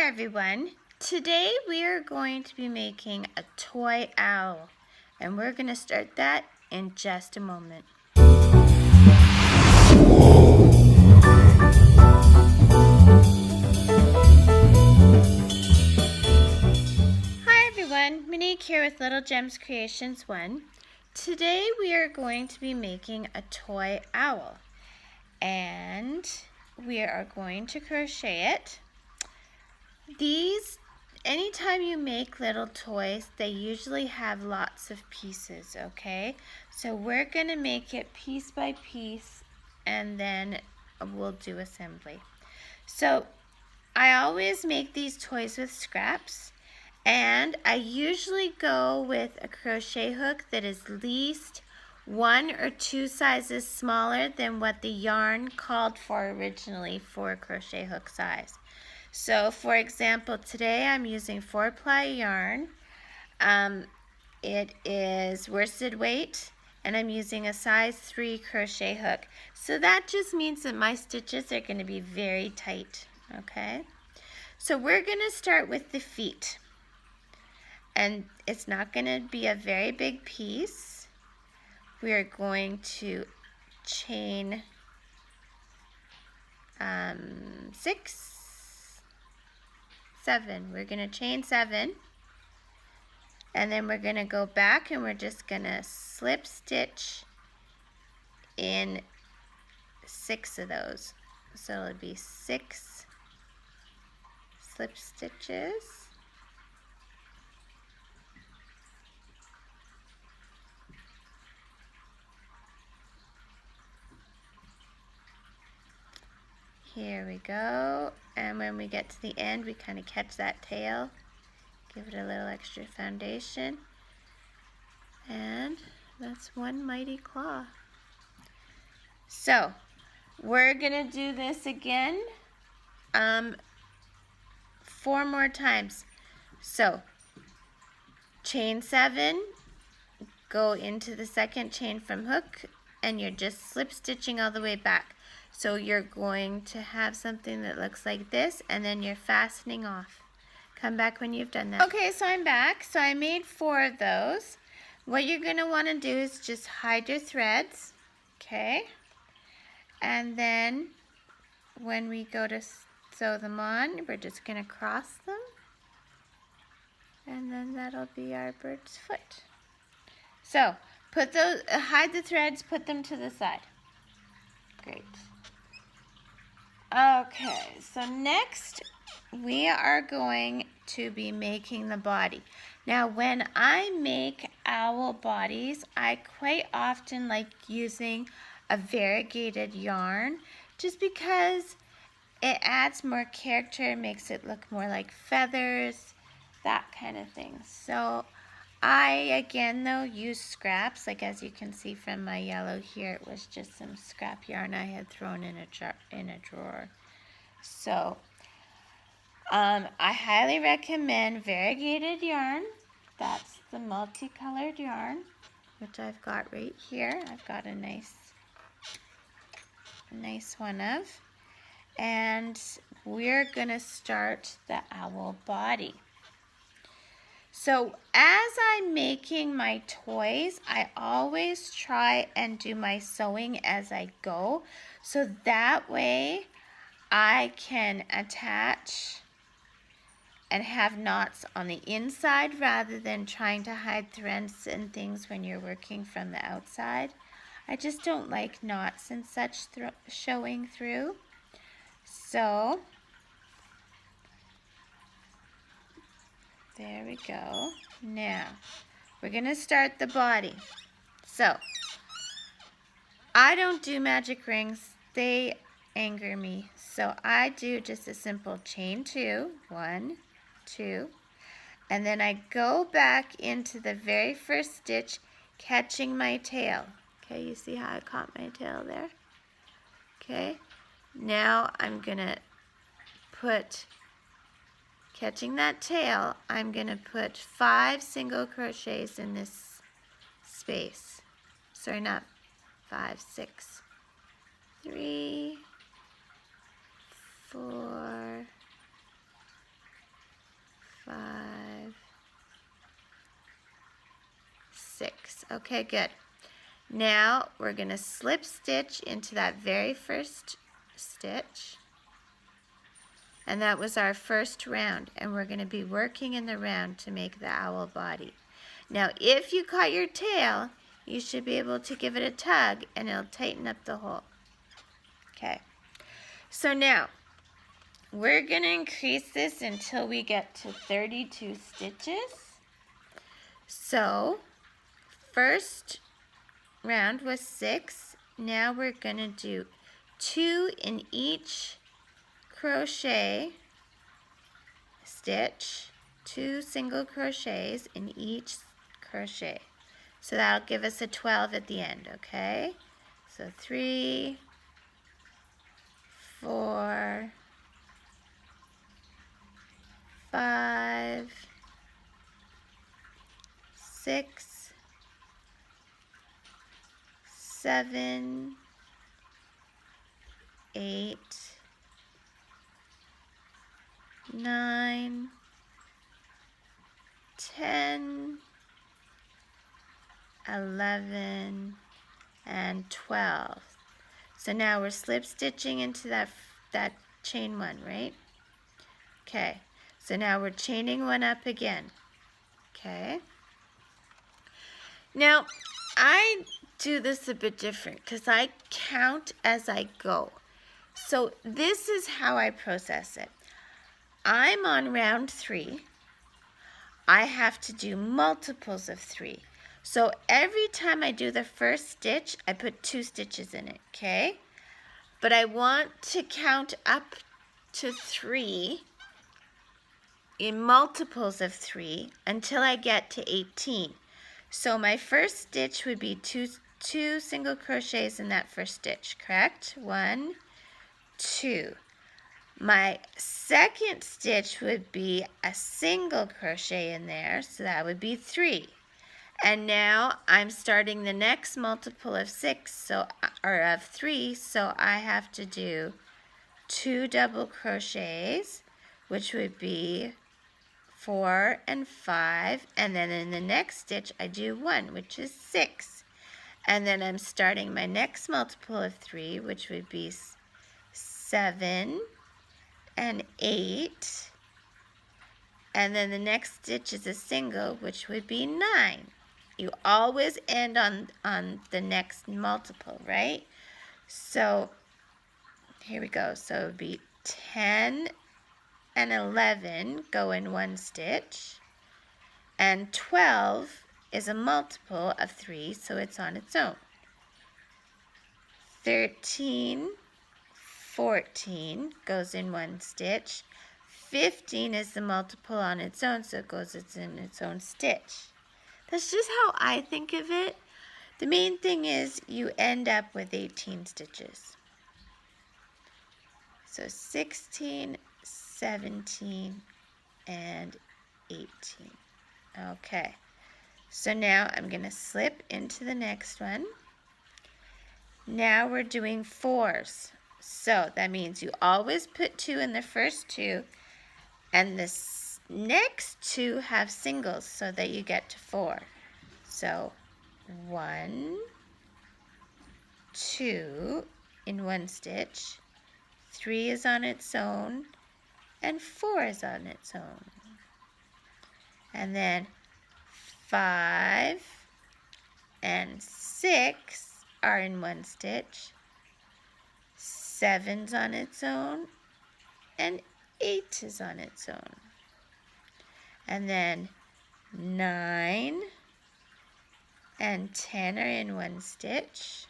Hi everyone. Today we are going to be making a toy owl, and we're going to start that in just a moment. Hi everyone, Monique here with Little Gems Creations 1. Today we are going to be making a toy owl, and we are going to crochet it. Anytime you make little toys, they usually have lots of pieces, okay? So we're going to make it piece by piece, and then we'll do assembly. So I always make these toys with scraps, and I usually go with a crochet hook that is at least 1 or 2 sizes smaller than what the yarn called for originally for a crochet hook size. So for example, today I'm using 4-ply yarn. It is worsted weight, and I'm using a size 3 crochet hook. So that just means that my stitches are going to be very tight, okay? So we're going to start with the feet. And it's not going to be a very big piece. We are going to chain 6, 7. We're going to chain 7, and then we're going to go back and we're just going to slip stitch in 6 of those. So it'll be 6 slip stitches. Here we go, and when we get to the end, we kind of catch that tail, give it a little extra foundation, and that's one mighty claw. So we're gonna do this again 4 more times. So chain 7, go into the second chain from hook, and you're just slip stitching all the way back. So you're going to have something that looks like this, and then you're fastening off. Come back when you've done that. Okay, so I'm back. So I made 4 of those. What you're going to want to do is just hide your threads, okay? And then when we go to sew them on, we're just going to cross them, and then that'll be our bird's foot. So hide the threads, put them to the side. Great. Okay, so next we are going to be making the body. Now when I make owl bodies, I quite often like using a variegated yarn just because it adds more character, makes it look more like feathers, that kind of thing. So I, again though, use scraps. Like as you can see from my yellow here, it was just some scrap yarn I had thrown in a drawer. So I highly recommend variegated yarn. That's the multicolored yarn, which I've got right here. I've got a nice one of. And we're gonna start the owl body. So as I'm making my toys, I always try and do my sewing as I go, so that way I can attach and have knots on the inside rather than trying to hide threads and things when you're working from the outside. I just don't like knots and such showing through. So there we go. Now, we're going to start the body. So, I don't do magic rings. They anger me. So, I do just a simple chain 2. 1, 2. And then I go back into the very first stitch, catching my tail. Okay, you see how I caught my tail there? Okay. Now, I'm going to catching that tail, I'm going to put 5 single crochets in this space. Sorry, not 5, 6. 3, 4, Okay, good. Now we're going to slip stitch into that very first stitch. And that was our first round, and we're going to be working in the round to make the owl body. Now, if you caught your tail, you should be able to give it a tug, and it'll tighten up the hole. Okay, so now we're going to increase this until we get to 32 stitches. So, first round was 6. Now we're going to do 2 in each crochet stitch, 2 single crochets in each crochet. So that'll give us a 12 at the end, okay? So 3, 4, 5, 6, 7, 8, 9, 10, 11, and 12. So now we're slip stitching into that chain 1, right? Okay, so now we're chaining 1 up again. Okay. Now, I do this a bit different because I count as I go. So this is how I process it. I'm on round 3. I have to do multiples of 3. So every time I do the first stitch, I put 2 stitches in it, okay? But I want to count up to 3 in multiples of 3 until I get to 18. So my first stitch would be two single crochets in that first stitch, correct? 1, 2. My second stitch would be a single crochet in there, so that would be 3. And now I'm starting the next multiple of 6, or of 3, so I have to do 2 double crochets, which would be 4 and 5, and then in the next stitch I do 1, which is 6. And then I'm starting my next multiple of 3, which would be 7 and 8, and then the next stitch is a single, which would be 9. You always end on the next multiple, right? So here we go. So it would be 10 and 11 go in 1 stitch, and 12 is a multiple of 3, so it's on its own. 13, 14 goes in 1 stitch. 15 is the multiple on its own, so it goes in its own stitch. That's just how I think of it. The main thing is you end up with 18 stitches. So 16, 17, and 18. Okay, so now I'm going to slip into the next one. Now we're doing 4s. So that means you always put 2 in the first 2, and the next 2 have singles so that you get to 4. So 1, 2 in 1 stitch, 3 is on its own, and 4 is on its own. And then 5 and 6 are in 1 stitch, 7's on its own, and 8 is on its own. And then 9 and 10 are in 1 stitch,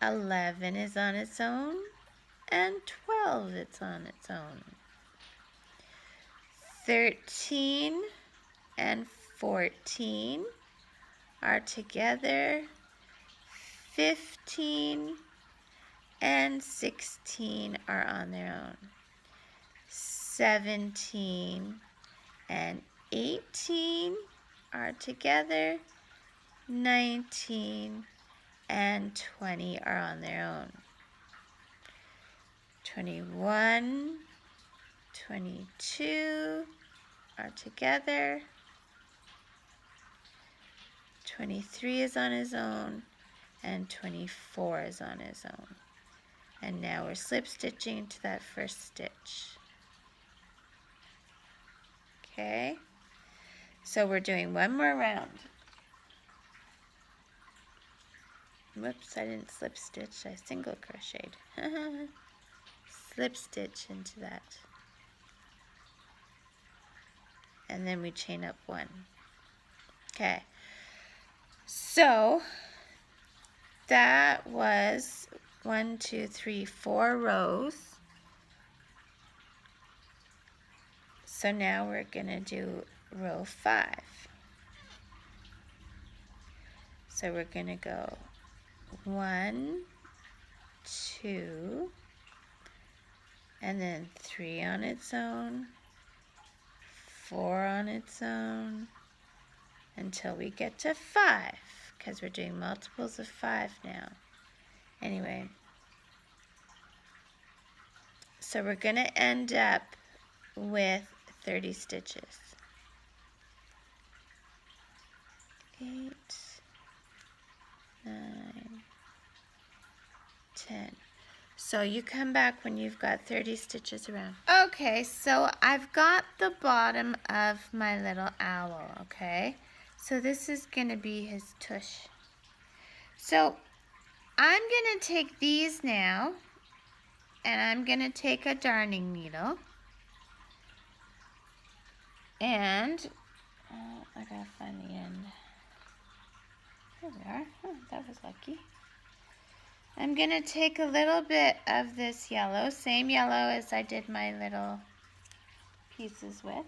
11 is on its own, and 12 is on its own. 13 and 14 are together, 15 and 16 are on their own. 17 and 18 are together, 19 and 20 are on their own. 21, 22 are together, 23 is on his own, and 24 is on his own. And now we're slip stitching into that first stitch. Okay, so we're doing one more round. Whoops, I didn't slip stitch, I single crocheted. Slip stitch into that. And then we chain up one. Okay, so that was 1, 2, 3, 4 rows. So now we're gonna do row 5. So we're gonna go 1, 2, and then 3 on its own, 4 on its own, until we get to 5, because we're doing multiples of 5 now. Anyway, so we're gonna end up with 30 stitches. 8, 9, 10. So you come back when you've got 30 stitches around. Okay, so I've got the bottom of my little owl, okay? So this is gonna be his tush. So I'm gonna take these now, and I'm gonna take a darning needle, and I gotta find the end. There we are. Oh, that was lucky. I'm gonna take a little bit of this yellow, same yellow as I did my little pieces with.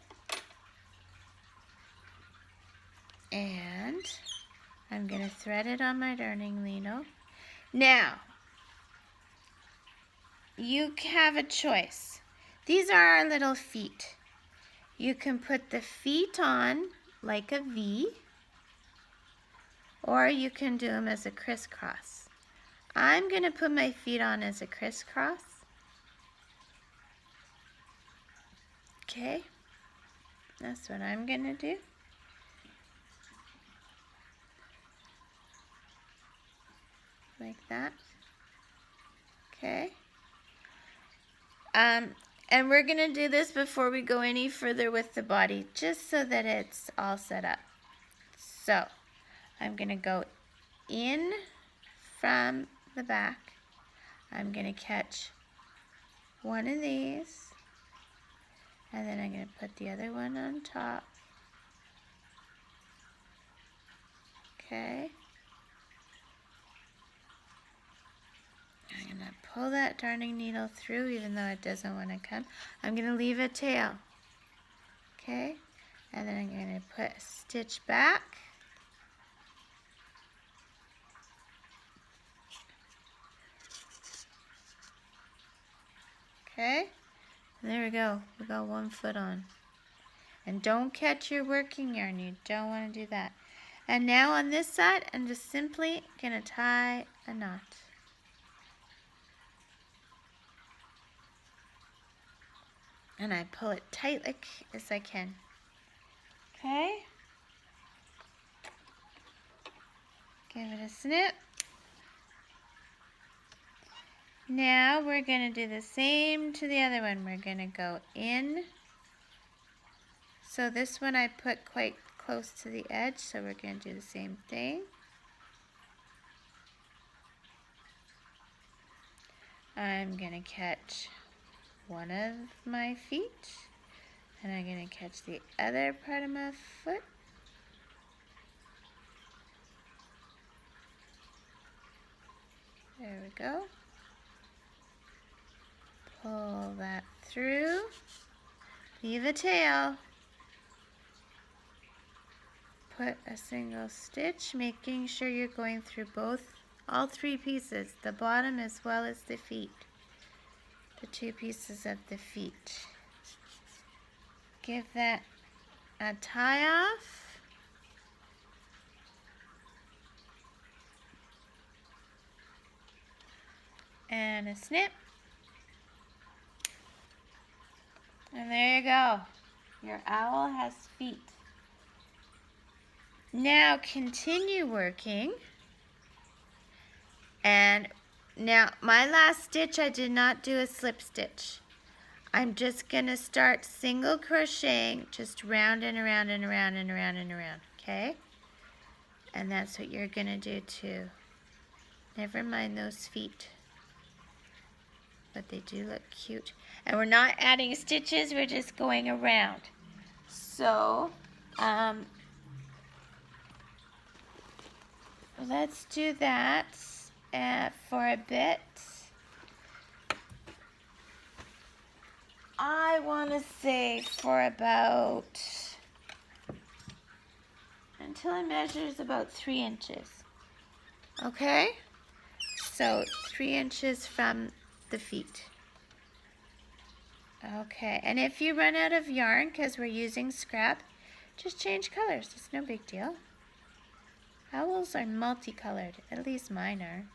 And I'm gonna thread it on my darning needle. Now, you have a choice. These are our little feet. You can put the feet on like a V, or you can do them as a crisscross. I'm gonna put my feet on as a crisscross. Okay, that's what I'm gonna do. Like that. Okay. And we're gonna do this before we go any further with the body, just so that it's all set up. So I'm gonna go in from the back. I'm gonna catch one of these, and then I'm gonna put the other one on top. Okay. I'm gonna pull that darning needle through even though it doesn't want to come. I'm gonna leave a tail. Okay, and then I'm gonna put a stitch back. Okay, and there we go. We got one foot on. And don't catch your working yarn. You don't want to do that. And now on this side, I'm just simply gonna tie a knot. And I pull it tight like as I can. Okay. Give it a snip. Now we're going to do the same to the other one. We're going to go in. So this one I put quite close to the edge, so we're going to do the same thing. I'm going to catch one of my feet, and I'm going to catch the other part of my foot. There we go. Pull that through. Leave a tail. Put a single stitch, making sure you're going through all three pieces, the bottom as well as the feet. The two pieces of the feet. Give that a tie off. And a snip. And there you go. Your owl has feet. Now continue working. And now my last stitch, I did not do a slip stitch. I'm just gonna start single crocheting, just round and around and around and around and around, okay? And that's what you're gonna do too. Never mind those feet, but they do look cute. And we're not adding stitches, we're just going around. So, let's do that for a bit. I want to say for about, until it measures about 3 inches. Okay? So 3 inches from the feet. Okay, and if you run out of yarn, because we're using scrap, just change colors. It's no big deal. Owls are multicolored, at least mine are.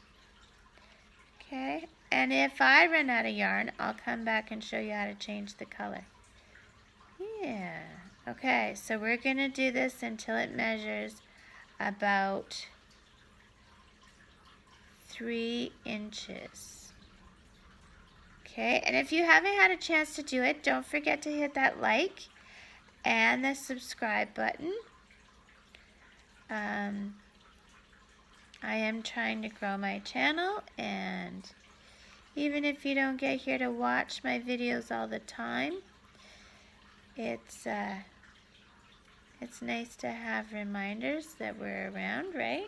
Okay, and if I run out of yarn, I'll come back and show you how to change the color. Yeah, okay, so we're going to do this until it measures about 3 inches. Okay, and if you haven't had a chance to do it, don't forget to hit that like and the subscribe button. I am trying to grow my channel, and even if you don't get here to watch my videos all the time, it's nice to have reminders that we're around, right?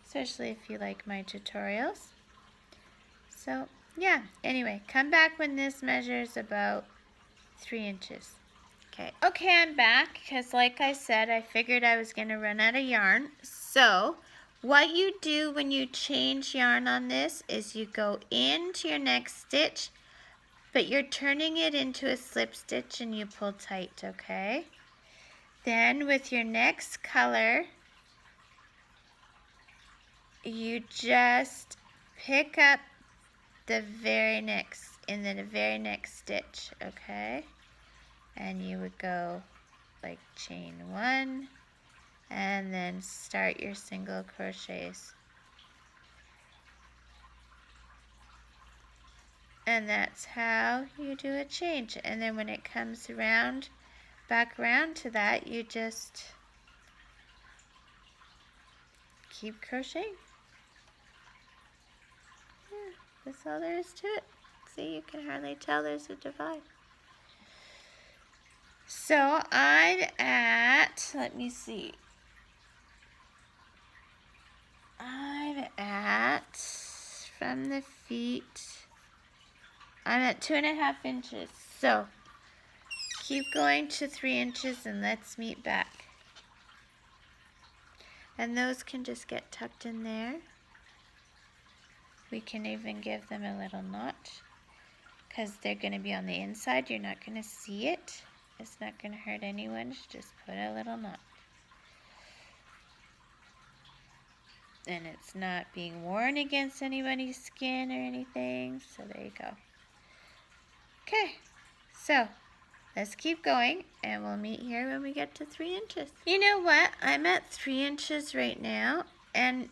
Especially if you like my tutorials. So yeah, anyway, come back when this measures about 3 inches. Okay, I'm back, because like I said, I figured I was going to run out of yarn. So what you do when you change yarn on this is you go into your next stitch, but you're turning it into a slip stitch and you pull tight, okay? Then with your next color, you just pick up in the very next stitch, okay? And you would go like chain 1 and then start your single crochets. And that's how you do a change. And then when it comes around, back around to that, you just keep crocheting. Yeah, that's all there is to it. See, you can hardly tell there's a divide. So I'm at, let me see. I'm at, from the feet, I'm at 2.5 inches. So keep going to 3 inches and let's meet back. And those can just get tucked in there. We can even give them a little notch, because they're going to be on the inside. You're not going to see it. It's not going to hurt anyone. Just put a little knot. And it's not being worn against anybody's skin or anything. So there you go. Okay, so let's keep going, and we'll meet here when we get to 3 inches. You know what? I'm at 3 inches right now, and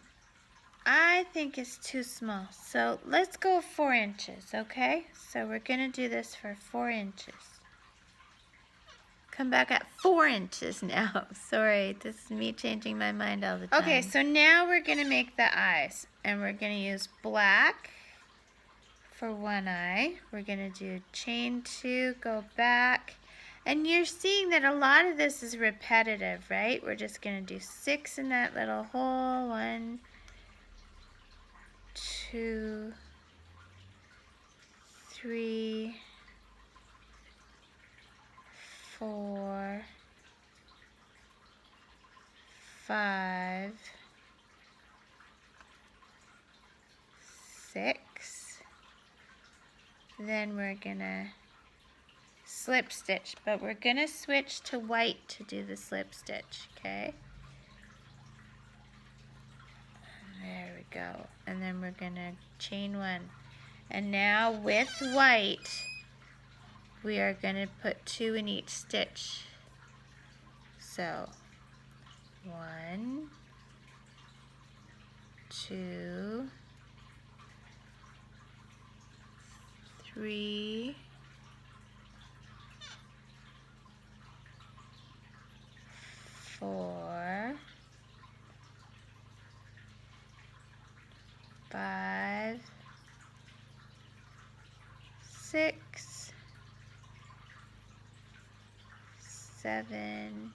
I think it's too small. So let's go 4 inches, okay? So we're going to do this for 4 inches. Come back at 4 inches now. Sorry, this is me changing my mind all the time. Okay, so now we're going to make the eyes, and we're going to use black for one eye. We're going to do chain 2, go back, and you're seeing that a lot of this is repetitive, right? We're just going to do 6 in that little hole. 1, 2, 3, 4, 5, 6. Then we're gonna slip stitch, but we're gonna switch to white to do the slip stitch, okay? There we go. And then we're gonna chain 1. And now with white, we are going to put 2 in each stitch. So 1, 2, 3, 4, 5, 6, 7,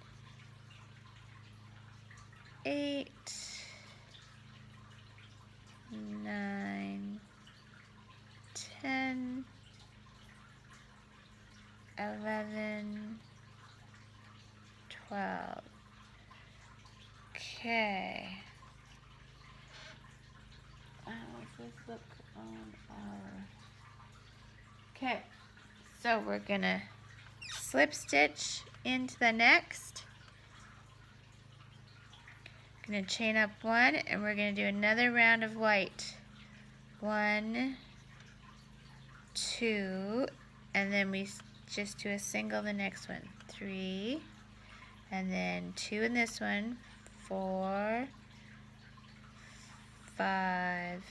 8, 9, 10, 11, 12. Okay. Let's look on our... Okay, so we're gonna slip stitch into the next. Gonna chain up 1 and we're gonna do another round of white. 1, 2, and then we just do a single the next one. 3, and then 2 in this one. 4, 5,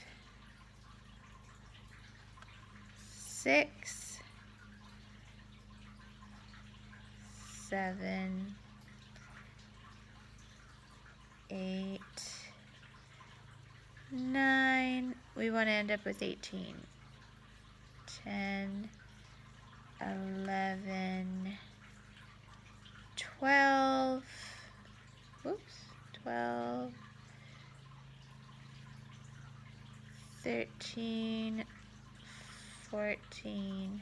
6, 7, 8, 9. We want to end up with 18. 10, 11, 12. Oops, 12, 13, 14,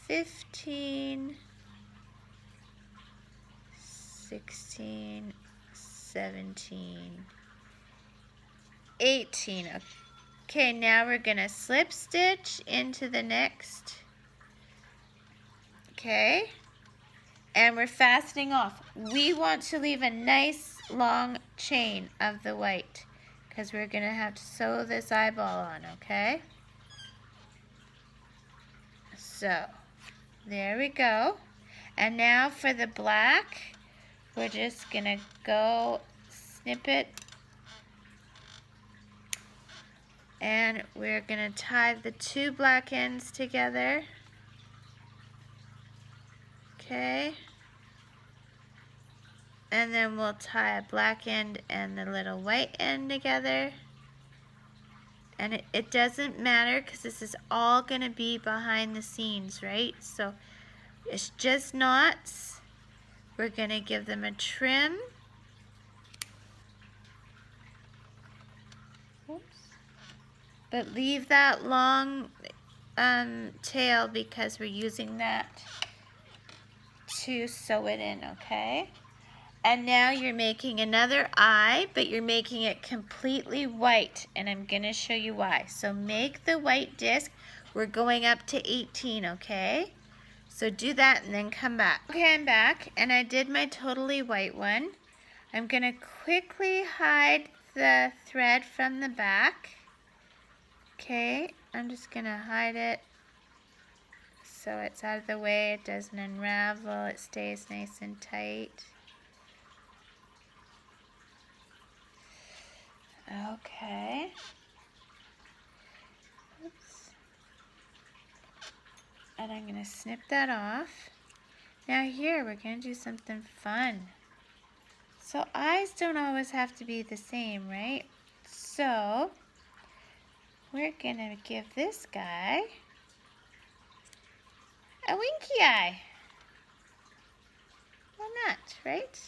15, 16, 17, 18. Okay, now we're gonna slip stitch into the next. Okay, and we're fastening off. We want to leave a nice long chain of the white because we're gonna have to sew this eyeball on, okay? So, there we go. And now for the black, we're just gonna go snip it, and we're gonna tie the 2 black ends together. Okay. And then we'll tie a black end and the little white end together. And it doesn't matter because this is all gonna be behind the scenes, right? So it's just knots. We're gonna give them a trim. Oops. But leave that long tail because we're using that to sew it in, okay? And now you're making another eye, but you're making it completely white, and I'm gonna show you why. So make the white disc. We're going up to 18, okay? So do that and then come back. Okay, I'm back, and I did my totally white one. I'm gonna quickly hide the thread from the back. Okay, I'm just gonna hide it so it's out of the way, it doesn't unravel, it stays nice and tight. Okay. Oops. And I'm going to snip that off. Now here, we're going to do something fun. So eyes don't always have to be the same, right? So we're going to give this guy a winky eye. Why not, right?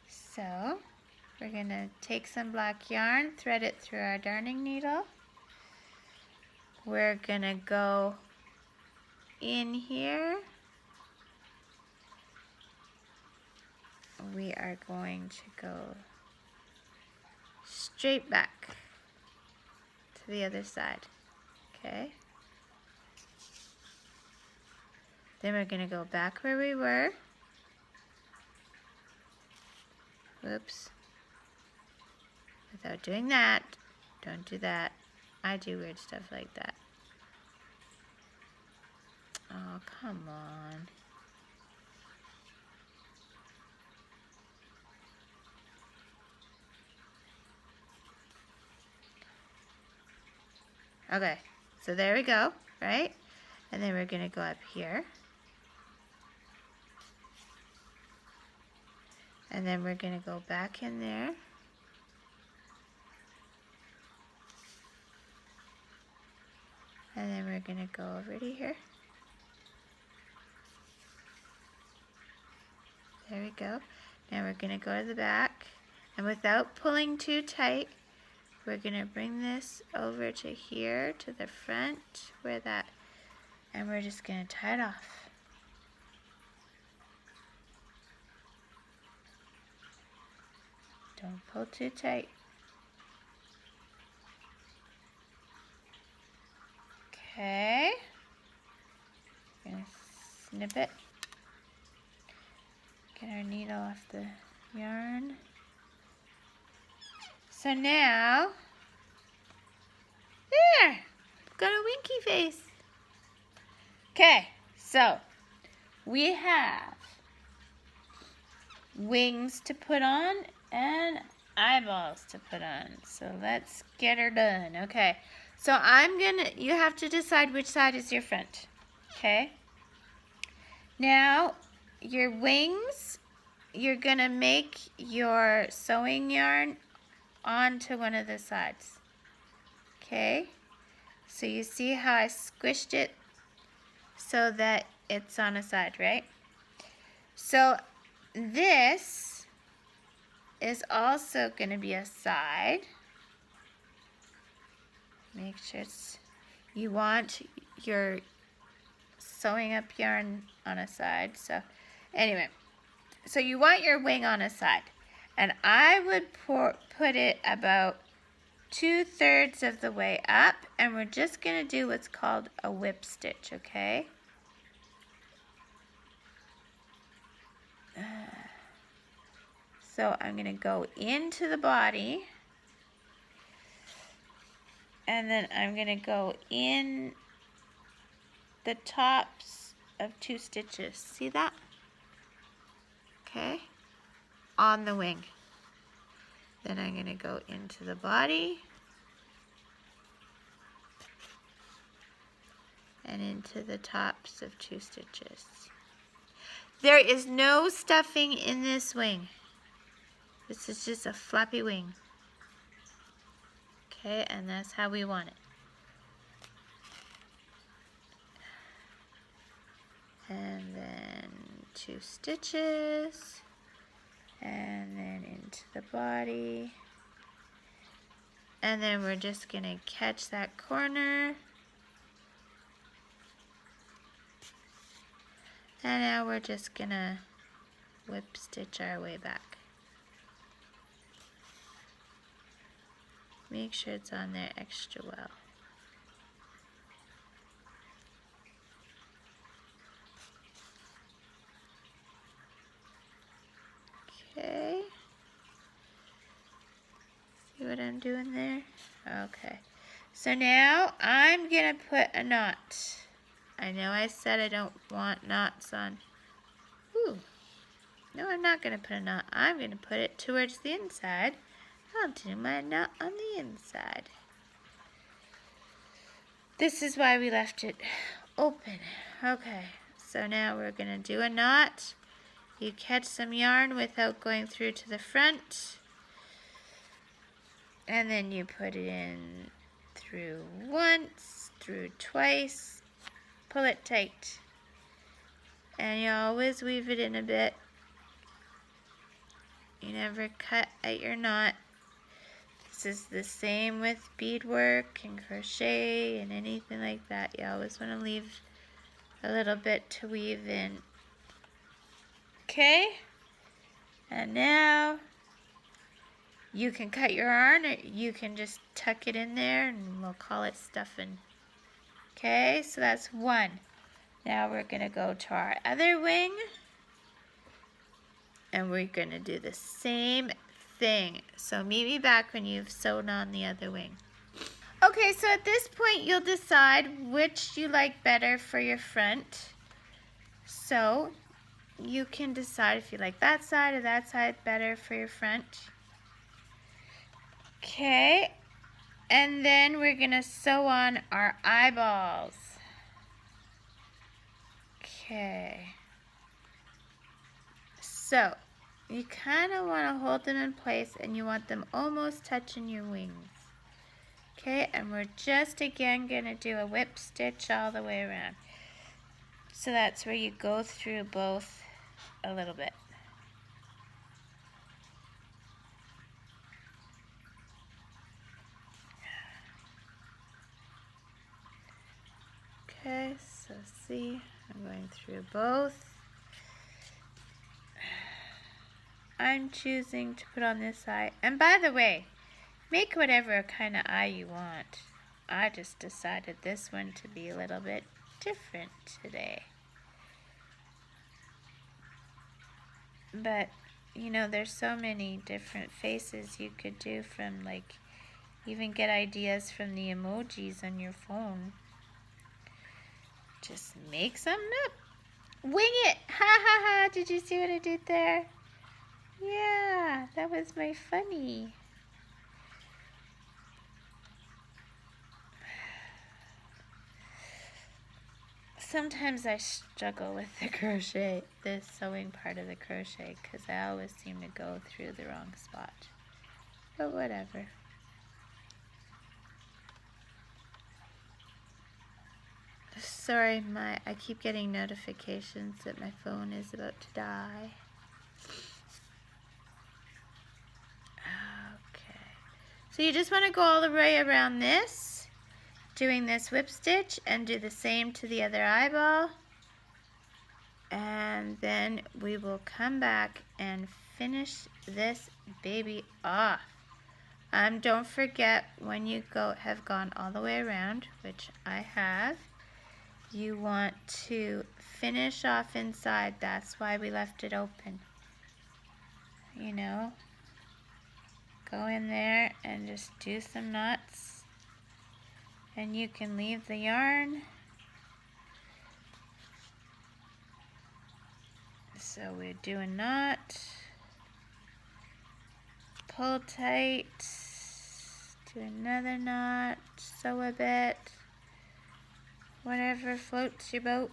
So we're going to take some black yarn, thread it through our darning needle. We're going to go in here. We are going to go straight back to the other side, okay? Then we're going to go back where we were. Whoops. Without doing that. Don't do that. I do weird stuff like that. Oh, come on. Okay, so there we go, right? And then we're going to go up here. And then we're going to go back in there. And then we're going to go over to here. There we go. Now we're going to go to the back. And without pulling too tight, we're going to bring this over to here, to the front, where that, and we're just going to tie it off. Don't pull too tight. Okay. We're going to snip it. Get our needle off the yarn. So now, there, got a winky face. Okay, so we have wings to put on and eyeballs to put on. So let's get her done. Okay, so you have to decide which side is your front. Okay. Now, your wings, you're gonna make your sewing yarn onto one of the sides. Okay, so you see how I squished it so that it's on a side, right? So this is also going to be a side. Make sure you want your sewing up yarn on a side. So anyway, so you want your wing on a side. And I would put it about 2/3 of the way up, and we're just going to do what's called a whip stitch, okay? So I'm going to go into the body, and then I'm going to go in the tops of 2 stitches. See that? Okay? On the wing. Then I'm going to go into the body and into the tops of 2 stitches. There is no stuffing in this wing. This is just a flappy wing. Okay, and that's how we want it. And then 2 stitches. And then into the body. And then we're just going to catch that corner. And now we're just going to whip stitch our way back. Make sure it's on there extra well. Okay. See what I'm doing there? Okay. So now I'm going to put a knot. I know I said I don't want knots on. Ooh. No, I'm not going to put a knot. I'm going to put it towards the inside. I'll do my knot on the inside. This is why we left it open. Okay. So now we're going to do a knot. You catch some yarn without going through to the front. And then you put it in through once, through twice. Pull it tight. And you always weave it in a bit. You never cut at your knot. This is the same with beadwork and crochet and anything like that. You always want to leave a little bit to weave in. Okay, and now you can cut your yarn or you can just tuck it in there and we'll call it stuffing. Okay, so that's one. Now we're going to go to our other wing and we're going to do the same thing. So meet me back when you've sewn on the other wing. Okay, so at this point you'll decide which you like better for your front. So you can decide if you like that side or that side better for your front. Okay, And then we're gonna sew on our eyeballs. Okay. So, you kind of want to hold them in place and you want them almost touching your wings. Okay, and we're just again going to do a whip stitch all the way around. So that's where you go through both a little bit. Okay, so see, I'm going through both. I'm choosing to put on this eye. And by the way, make whatever kind of eye you want. I just decided this one to be a little bit different today. But, you know, there's so many different faces you could do from, like, even get ideas from the emojis on your phone. Just make something up. Wing it! Ha ha ha! Did you see what I did there? Yeah, that was my funny. Sometimes I struggle with the crochet, the sewing part of the crochet, because I always seem to go through the wrong spot. But whatever. Sorry, I keep getting notifications that my phone is about to die. Okay. So you just want to go all the way around this, doing this whip stitch, and do the same to the other eyeball. And then we will come back and finish this baby off. Don't forget, when you have gone all the way around, which I have, you want to finish off inside. That's why we left it open. You know, go in there and just do some knots. And you can leave the yarn. So we do a knot, pull tight, do another knot, sew a bit, whatever floats your boat.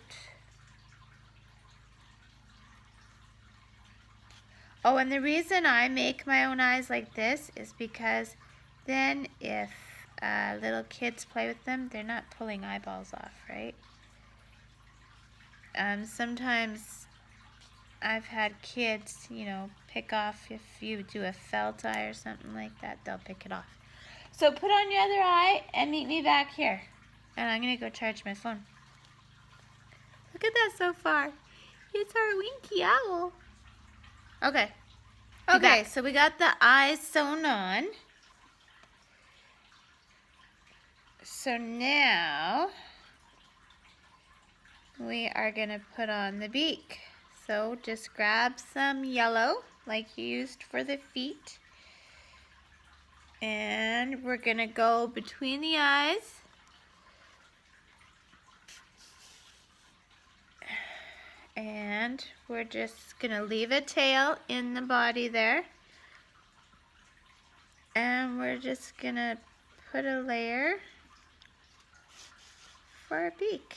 Oh, and the reason I make my own eyes like this is because then if little kids play with them, they're not pulling eyeballs off, right? Sometimes I've had kids, you know, pick off, if you do a felt eye or something like that, they'll pick it off. So put on your other eye and meet me back here. And I'm going to go charge my phone. Look at that so far. It's our winky owl. Okay. Okay, so we got the eyes sewn on. So now we are going to put on the beak. So just grab some yellow like you used for the feet. And we're going to go between the eyes. And we're just going to leave a tail in the body there. And we're just going to put a layer for a beak.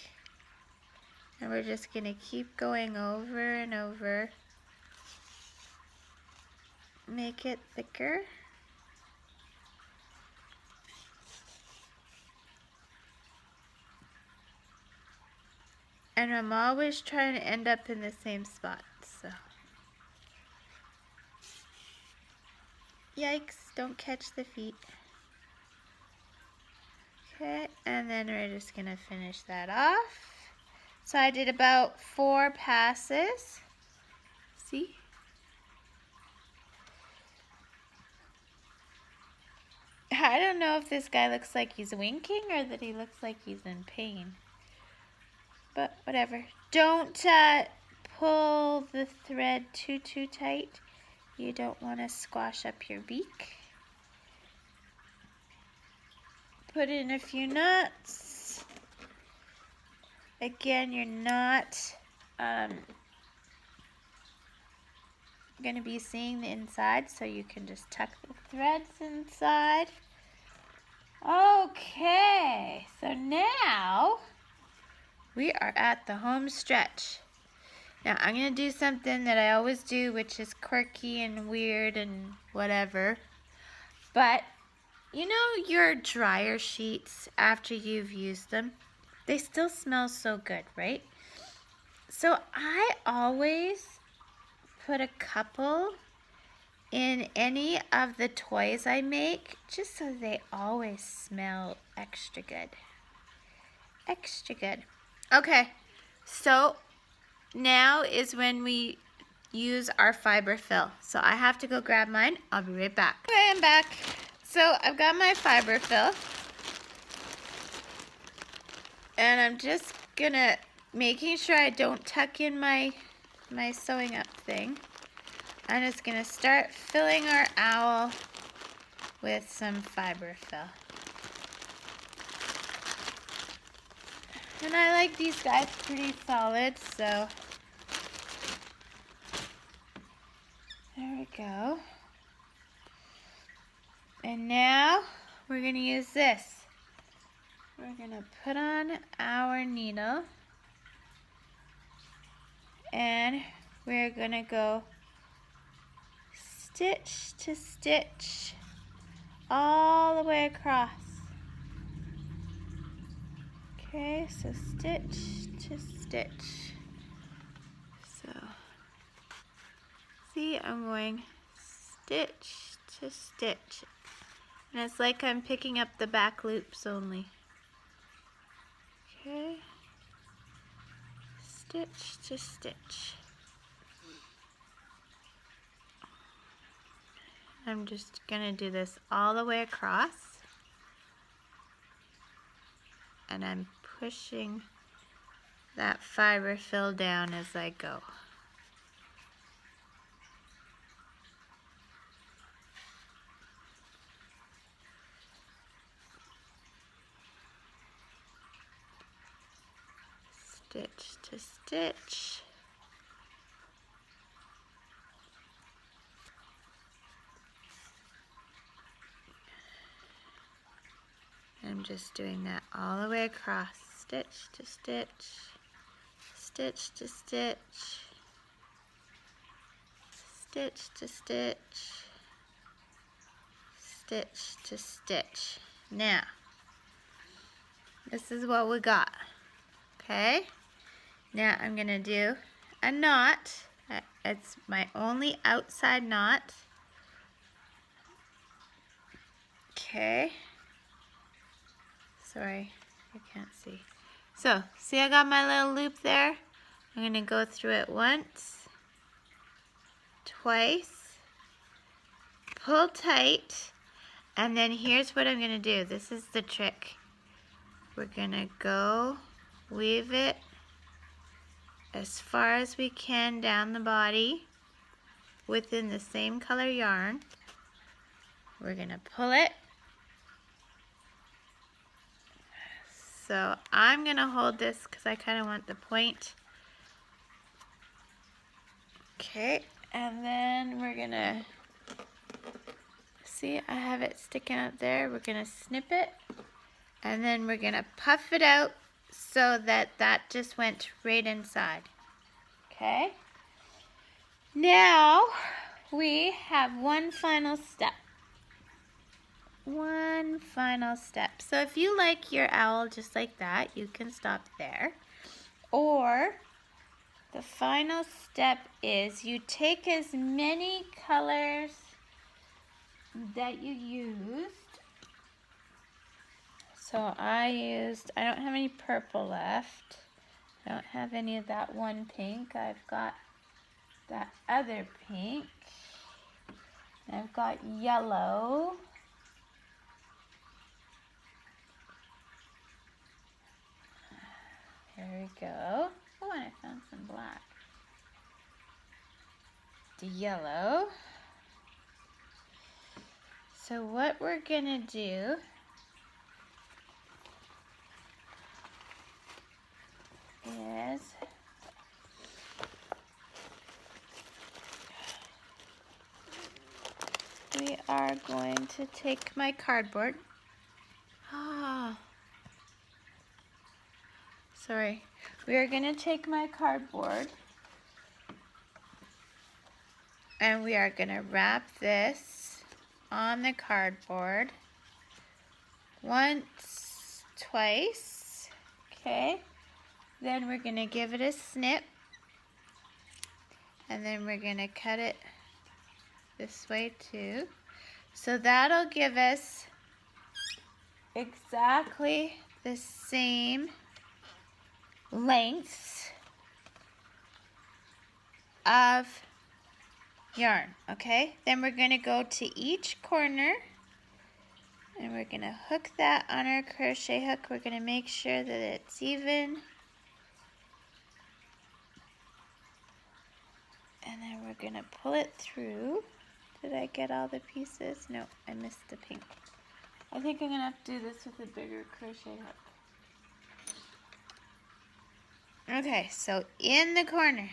And we're just going to keep going over and over. Make it thicker. And I'm always trying to end up in the same spot, so. Yikes, don't catch the feet. Okay, and then we're just gonna finish that off. So I did about 4 passes. See? I don't know if this guy looks like he's winking or that he looks like he's in pain. But whatever. Don't pull the thread too tight. You don't want to squash up your beak. Put in a few knots. Again, you're not going to be seeing the inside, so you can just tuck the threads inside. Okay, so now we are at the home stretch. Now I'm going to do something that I always do, which is quirky and weird and whatever. But you know your dryer sheets, after you've used them, they still smell so good, right? So I always put a couple in any of the toys I make, just so they always smell extra good. Extra good. Okay, so now is when we use our fiber fill. So I have to go grab mine. I'll be right back. Okay, I'm back. So I've got my fiber fill. And I'm just gonna, making sure I don't tuck in my sewing up thing. I'm just gonna start filling our owl with some fiber fill. And I like these guys pretty solid, so there we go. And now we're gonna use this. We're gonna put on our needle and we're gonna go stitch to stitch all the way across. Okay, so stitch to stitch. So, see, I'm going stitch to stitch. And it's like I'm picking up the back loops only. Okay, stitch to stitch. I'm just gonna do this all the way across. And I'm pushing that fiber fill down as I go. Stitch to stitch. I'm just doing that all the way across. Stitch to stitch, stitch to stitch, stitch to stitch, stitch to stitch. Now, this is what we got. Okay? Now I'm gonna do a knot. It's my only outside knot. Okay. Sorry, I can't see. So, see I got my little loop there? I'm gonna go through it once, twice, pull tight, and then here's what I'm gonna do. This is the trick. We're gonna go weave it as far as we can down the body within the same color yarn. We're gonna pull it. So I'm gonna hold this because I kind of want the point. Okay, and then we're gonna, see I have it sticking out there. We're gonna snip it and then we're gonna puff it out so that that just went right inside. Okay, now we have one final step. One final step. So if you like your owl just like that, you can stop there. Or the final step is you take as many colors that you used. So I don't have any purple left. I don't have any of that one pink. I've got that other pink. I've got yellow. There we go. Oh, and I found some black. The yellow. So what we're gonna do is we are going to take my cardboard sorry. We are going to take my cardboard and we are going to wrap this on the cardboard once, twice, okay? Then we're going to give it a snip and then we're going to cut it this way too. So that'll give us exactly the same lengths of yarn, okay? Then we're going to go to each corner and we're going to hook that on our crochet hook. We're going to make sure that it's even. And then we're going to pull it through. Did I get all the pieces? No, I missed the pink. I think I'm going to have to do this with a bigger crochet hook. Okay, so in the corner.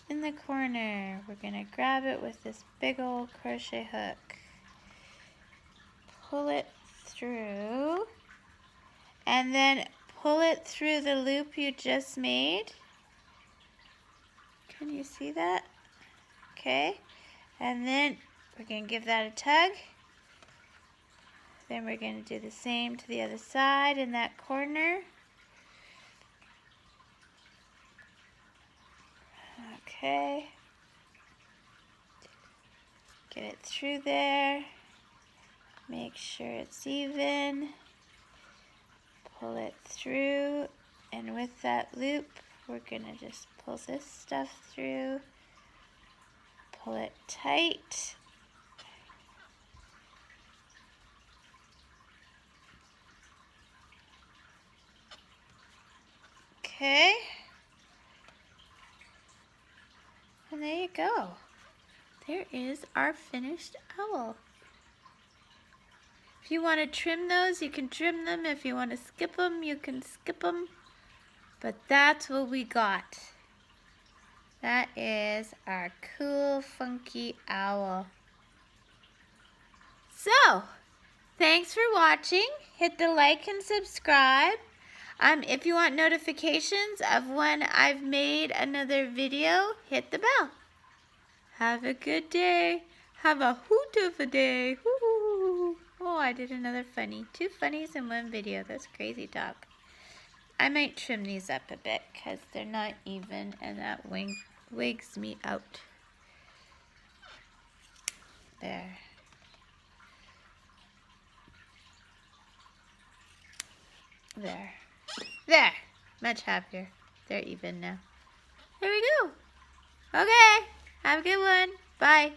In the corner, we're going to grab it with this big old crochet hook. Pull it through. And then pull it through the loop you just made. Can you see that? Okay. And then we're going to give that a tug. Then we're going to do the same to the other side in that corner. Okay. Get it through there. Make sure it's even. Pull it through. And with that loop, we're going to just pull this stuff through. Pull it tight. Okay. And there you go. There is our finished owl. If you want to trim those, you can trim them. If you want to skip them, you can skip them. But that's what we got. That is our cool, funky owl. So, thanks for watching. Hit the like and subscribe. If you want notifications of when I've made another video, hit the bell. Have a good day. Have a hoot of a day. Hoo-hoo. Oh, I did another funny. 2 funnies in one video. That's crazy talk. I might trim these up a bit because they're not even and that wigs me out. There. There. There. Much happier. They're even now. There we go. Okay. Have a good one. Bye.